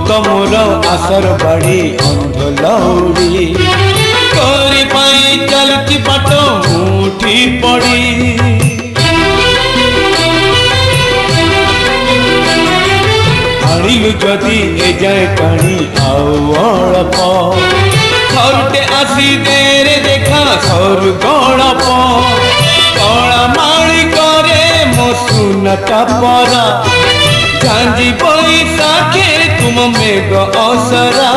तो मोर आसर बाड़ी अंध लौड़ी तोरी पाई चलती बाट मुठी पड़ी आनिलु जदि ए जाए पानी आउ अल्प थरुटे आसी देरे देखा सर गड़प कला माड़ी करे मो सुनता परा झांझी बैसाखे तुम मेघ असरा